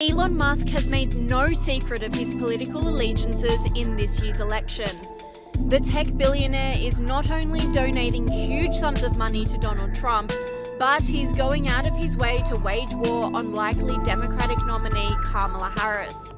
Elon Musk has made no secret of his political allegiances in this year's election. The tech billionaire is not only donating huge sums of money to Donald Trump, but he's going out of his way to wage war on likely Democratic nominee Kamala Harris.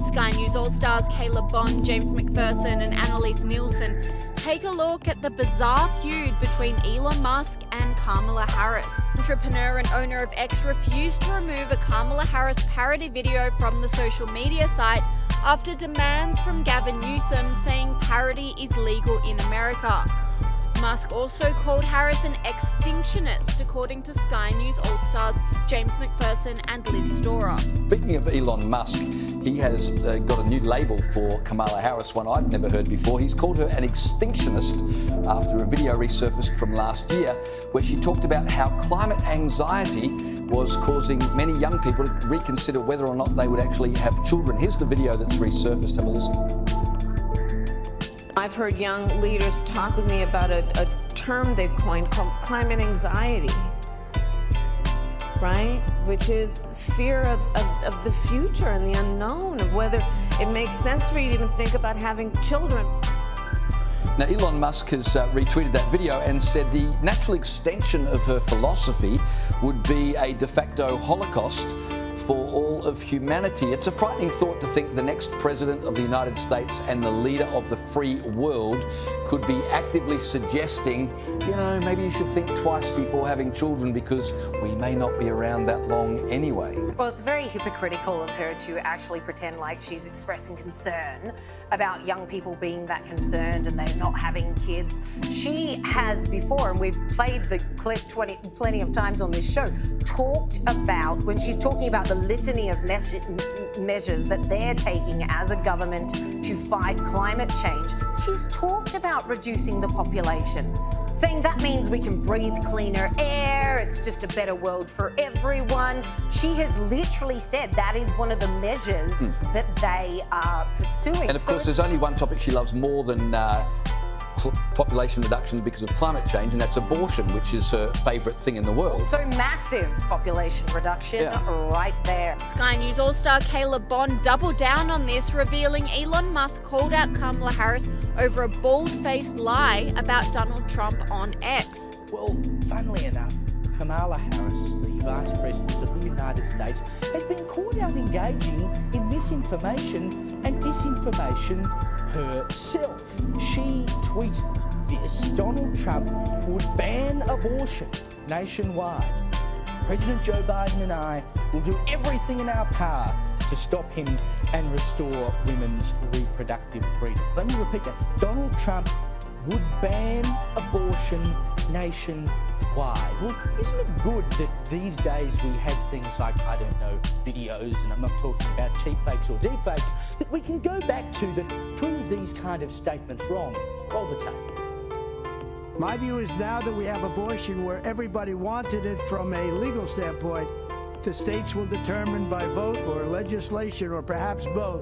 Sky News All-Stars Caleb Bond, James McPherson and Annalise Nielsen take a look at the bizarre feud between Elon Musk and Kamala Harris. Entrepreneur and owner of X refused to remove a Kamala Harris parody video from the social media site after demands from Gavin Newsom saying parody is legal in America. Musk also called Harris an extinctionist, according to Sky News All-Stars James McPherson and Liz Storer. Speaking of Elon Musk, he has got a new label for Kamala Harris, one I'd never heard before. He's called her an extinctionist after a video resurfaced from last year where she talked about how climate anxiety was causing many young people to reconsider whether or not they would actually have children. Here's the video that's resurfaced. Have a listen. I've heard young leaders talk with me about a term they've coined called climate anxiety, right? Which is fear of the future and the unknown, of whether it makes sense for you to even think about having children. Now, Elon Musk has retweeted that video and said the natural extension of her philosophy would be a de facto Holocaust for all of humanity. It's a frightening thought to think the next president of the United States and the leader of the free world could be actively suggesting, maybe you should think twice before having children because we may not be around that long anyway. Well, it's very hypocritical of her to actually pretend like she's expressing concern about young people being that concerned and they're not having kids. She has before, and we've played the clip plenty of times on this show, talked about, when she's talking about the litany of measures that they're taking as a government to fight climate change, she's talked about reducing the population, saying that means we can breathe cleaner air, it's just a better world for everyone. She has literally said that is one of the measures that they are pursuing. And of course, there's only one topic she loves more than population reduction because of climate change, and that's abortion, which is her favourite thing in the world. So massive population reduction right there. Sky News All-Star Caleb Bond doubled down on this, revealing Elon Musk called out Kamala Harris over a bald-faced lie about Donald Trump on X. Well, funnily enough, Kamala Harris, the Vice President of the United States, has been caught out engaging in misinformation and disinformation herself. She tweeted this: Donald Trump would ban abortion nationwide. President Joe Biden and I will do everything in our power to stop him and restore women's reproductive freedom. Let me repeat that. Donald Trump would ban abortion nationwide. Well, isn't it good that these days we have things like, videos, and I'm not talking about cheap fakes or deep fakes, that we can go back to that prove these kind of statements wrong? Roll the tape. My view is now that we have abortion where everybody wanted it from a legal standpoint, the states will determine by vote or legislation or perhaps both.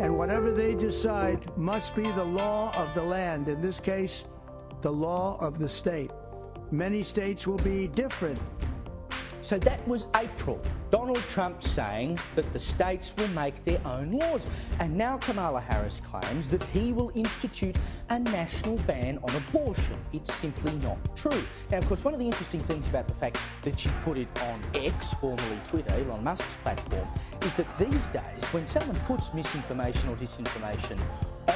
And whatever they decide must be the law of the land. In this case, the law of the state. Many states will be different. So that was April. Donald Trump saying that the states will make their own laws. And now Kamala Harris claims that he will institute a national ban on abortion. It's simply not true. Now, of course, one of the interesting things about the fact that she put it on X, formerly Twitter, Elon Musk's platform, is that these days, when someone puts misinformation or disinformation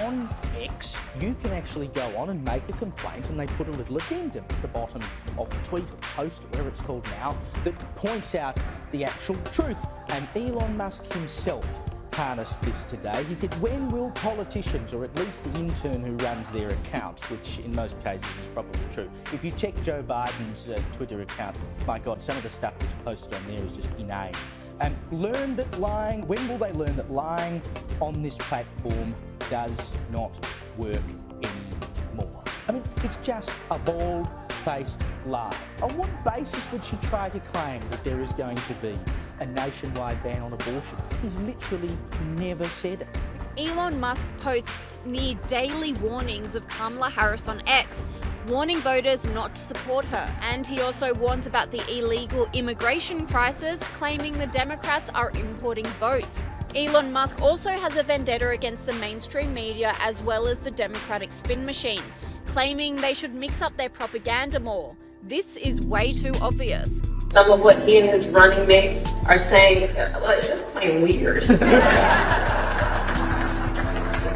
on X, you can actually go on and make a complaint, and they put a little addendum at the bottom of the tweet or post, or whatever it's called now, that points out the actual truth. And Elon Musk himself harnessed this today. He said, when will politicians, or at least the intern who runs their account, which in most cases is probably true, if you check Joe Biden's Twitter account, my God, some of the stuff that's posted on there is just inane. And learn that lying, when will they learn that lying on this platform does not work anymore? I mean, it's just a bald-faced lie. On what basis would she try to claim that there is going to be a nationwide ban on abortion? He's literally never said it. Elon Musk posts near daily warnings of Kamala Harris on X, warning voters not to support her. And he also warns about the illegal immigration crisis, claiming the Democrats are importing votes. Elon Musk also has a vendetta against the mainstream media as well as the Democratic spin machine, claiming they should mix up their propaganda more. This is way too obvious. Some of what he and his running mate are saying, well, it's just plain weird.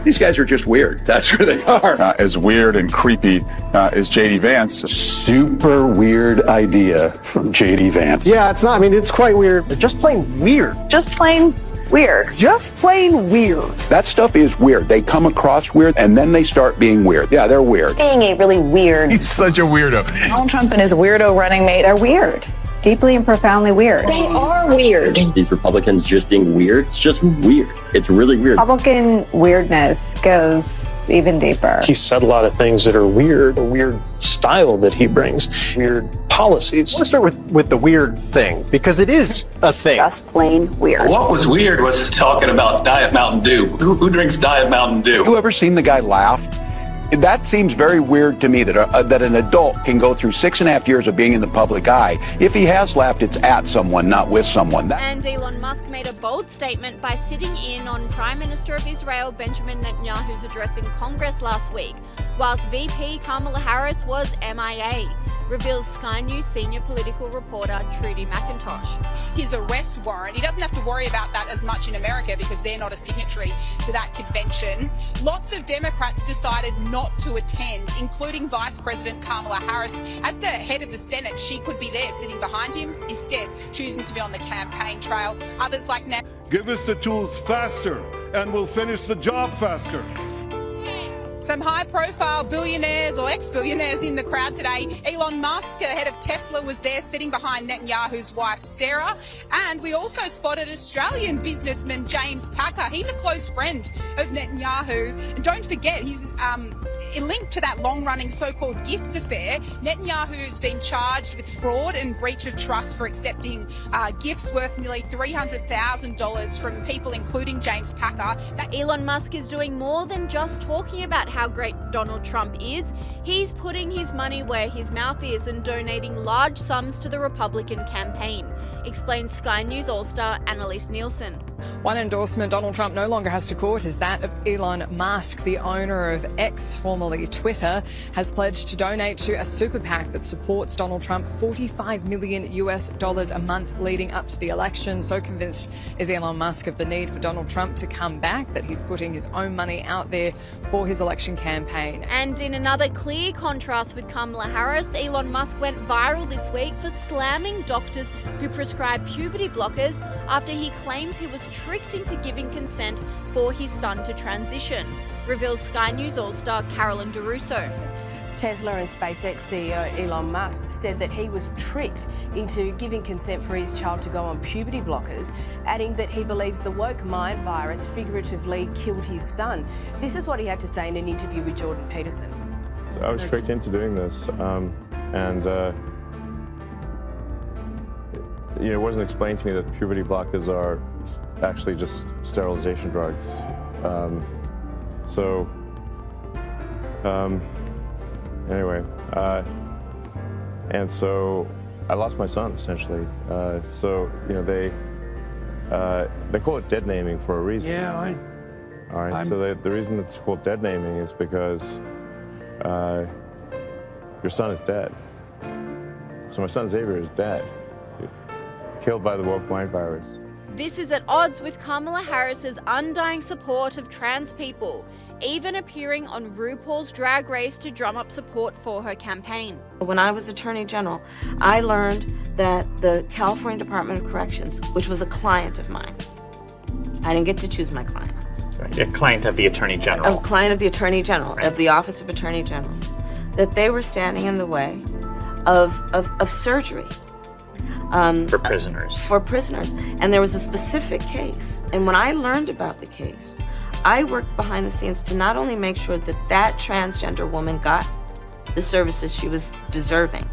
These guys are just weird. That's who they are. As weird and creepy as J.D. Vance. Super weird idea from J.D. Vance. Yeah, it's not. I mean, it's quite weird. They're just plain weird. Just plain weird. Just plain weird. That stuff is weird. They come across weird, and then they start being weird. Yeah, they're weird. Being a really weird. He's such a weirdo. Donald Trump and his weirdo running mate are weird. Deeply and profoundly weird. They are weird. These Republicans just being weird, it's just weird. It's really weird. Republican weirdness goes even deeper. He said a lot of things that are weird, a weird style that he brings, weird policies. I want to start with the weird thing, because it is a thing. Just plain weird. What was weird was his talking about Diet Mountain Dew. Who drinks Diet Mountain Dew? You ever seen the guy laugh? That seems very weird to me, that an adult can go through 6.5 years of being in the public eye. If he has laughed, it's at someone, not with someone. And Elon Musk made a bold statement by sitting in on Prime Minister of Israel Benjamin Netanyahu's address in Congress last week, whilst VP Kamala Harris was MIA, reveals Sky News senior political reporter Trudy McIntosh. His arrest warrant, he doesn't have to worry about that as much in America because they're not a signatory to that convention. Lots of Democrats decided not to attend, including Vice President Kamala Harris. As the head of the Senate, she could be there sitting behind him, instead choosing to be on the campaign trail. Others like Nat. Give us the tools faster and we'll finish the job faster. Some high-profile billionaires or ex-billionaires in the crowd today. Elon Musk, head of Tesla, was there sitting behind Netanyahu's wife, Sarah. And we also spotted Australian businessman James Packer. He's a close friend of Netanyahu. And don't forget, he's linked to that long-running so-called gifts affair. Netanyahu has been charged with fraud and breach of trust for accepting gifts worth nearly $300,000 from people, including James Packer. Elon Musk is doing more than just talking about how great Donald Trump is. He's putting his money where his mouth is and donating large sums to the Republican campaign, explains Sky News All-Star Annalise Nielsen. One endorsement Donald Trump no longer has to court is that of Elon Musk. The owner of X, formerly Twitter, has pledged to donate to a super PAC that supports Donald Trump $45 million a month leading up to the election. So convinced is Elon Musk of the need for Donald Trump to come back that he's putting his own money out there for his election campaign. And in another clear contrast with Kamala Harris, Elon Musk went viral this week for slamming doctors who prescribe puberty blockers after he claims he was tricked into giving consent for his son to transition, reveals Sky News All-Star Carolyn DeRusso. Tesla and SpaceX CEO Elon Musk said that he was tricked into giving consent for his child to go on puberty blockers, adding that he believes the woke mind virus figuratively killed his son. This is what he had to say in an interview with Jordan Peterson. So I was tricked into doing this, it wasn't explained to me that puberty blockers are actually just sterilization drugs. And so I lost my son essentially. They call it dead naming for a reason. Yeah, all right. So the reason it's called dead naming is because your son is dead. So my son Xavier is dead, killed by the woke mind virus. This is at odds with Kamala Harris's undying support of trans people, even appearing on RuPaul's Drag Race to drum up support for her campaign. When I was Attorney General, I learned that the California Department of Corrections, which was a client of mine, I didn't get to choose my clients. Right. A client of the Attorney General. A client of the Attorney General, right. Of the Office of Attorney General, that they were standing in the way of surgery. For prisoners. For prisoners. And there was a specific case. And when I learned about the case, I worked behind the scenes to not only make sure that that transgender woman got the services she was deserving.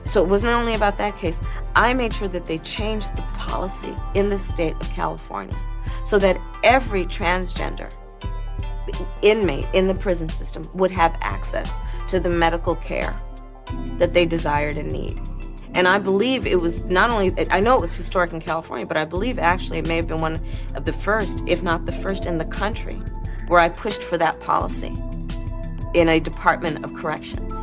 So it wasn't only about that case. I made sure that they changed the policy in the state of California so that every transgender inmate in the prison system would have access to the medical care that they desired and need. And I believe it was not only, I know it was historic in California, but I believe actually it may have been one of the first, if not the first in the country, where I pushed for that policy in a Department of Corrections.